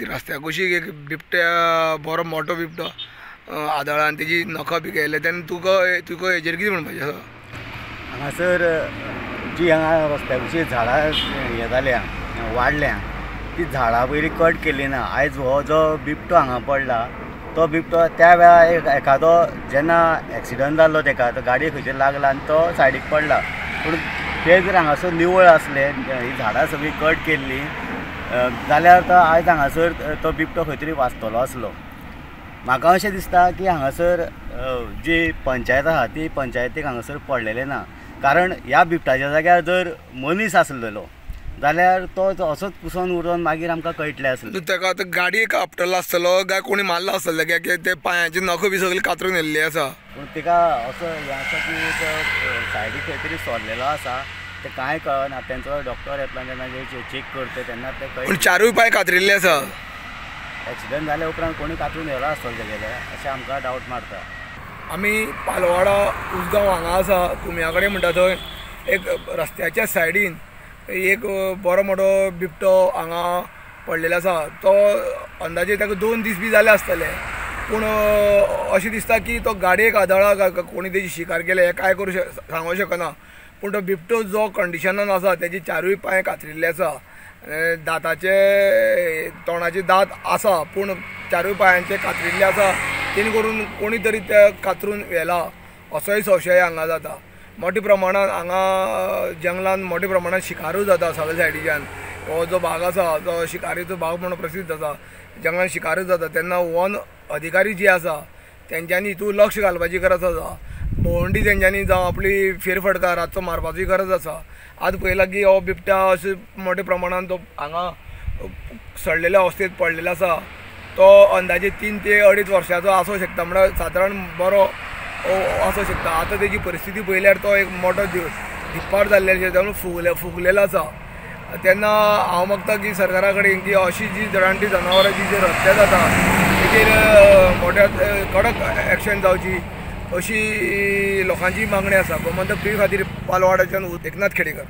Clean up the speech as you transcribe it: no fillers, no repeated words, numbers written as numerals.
रस्त्याक कशी एक बिबट्या बरो मोठो बिबटो आदळा आनी तेजी नखां बी गेले तेन्ना तुका हेजेर कितें म्हणपाचें आसा? हांगासर जी हांगा रस्त्या कशी झाडां हें जाल्या वाडल्या ती झाडां पयलीं कट केल्ली ना. आयज हो जो बिबटो हांगा पडला तो बिबटो त्या वेळार एखादो जेन्ना एक्सिडंट जाल्लो तेका तो गाडये खंयचेर लागला आनी तो सायडीक पडला. पूण ते जर हांगासर निवळ आसले ही झाडां सगळीं कट केल्ली जाल्यार तो आयज हांगासर तो बिबटो खंय तरी वाचतलो आसलो. म्हाका अशें दिसता की हांगासर जी पंचायत आसा ती पंचायतीक हांगासर पडलेलें ना. कारण ह्या बिबटाच्या जाग्यार जर मनीस आसलेलो जाल्यार तो असोच कुसोन उडोवन मागीर आमकां कळटलें आसलें. तेका आतां गाडयेक आपटलो आसतलो काय कोणी मारलो आसतलो कित्याक ते पांयाची नखां बी सगळीं कातरून येल्ली आसा. पूण तिका असो हें आसा की सायडीक खंय तरी सोरलेलो आसा ते कांय कळना. तेंचो डॉक्टर येतलो जेन्ना चेक करता तेन्ना ते पूण चारूय पांय कातरिल्ले आसा. एक्सिडंट जाल्या उपरांत कोणी कातरून येयलो आसतलो तेगेले अशें आमकां डावट मारता. आमी पालवाडा उसगांव हांगा आसा कुम्या कडेन म्हणटा थंय एक रस्त्याच्या सायडीन एक बरो मोठो बिबटो हांगा पडलेलो आसा. तो अंदाजे ताका 2 दीस बी जाले आसतले. पूण अशें दिसता की तो गाडयेक आदळा काय कोणी तेजी शिकार केले हें कांय करूं सांगूं शकना. पूण तो बिबटो जो कंडिशनान आसा तेजे चारूय पांय कातरिल्ले आसा. दाताचे तोंडाचे दात आसा पूण चारूय पांयांचे कातरिल्ले आसा. तेणी करून कोणी तरी ते कातरून व्हेला असोय संशय हांगा जाता. मोठ्या प्रमाणात हांगा जंगलान मोठ्या प्रमाणात शिकारूय जाता सगळे सायडीच्यान. हो जो भाग आसा तो शिकारीचो भाग म्हणून प्रसिद्ध आसा. जंगलान शिकारूय जाता तेन्ना वन अधिकारी जे आसा तेंच्यांनी हितून लक्ष घालपाची गरज आसा. भोंवडी तेंच्यांनी जावं आपली फेरफटका रातचो मारपाची गरज आसा. आज पळयला की हो बिबट्या अशें मोठ्या प्रमाणात तो हांगा सडलेल्या अवस्थेत पडलेलो आसा. तो अंदाजे 3 ते 2.5 वर्साचो आसूं शकता म्हणल्यार सादारण बरो आसूं शकता. आतां तेजी परिस्थिती पळयल्यार तो एक मोठो दिप्पाड जाल्लेलो फुगलेलो आसा. तेन्ना हांव मागता की सरकारा कडेन की अशी जी रानटी जनावरांची जी हत्या जाता तेजेर मोठ्या कडक एक्शन जावची अशी लोकांची मागणी आसा. गोमंतक टीव्ही खातीर पालवाड्याच्यान एकनाथ खेडेकर.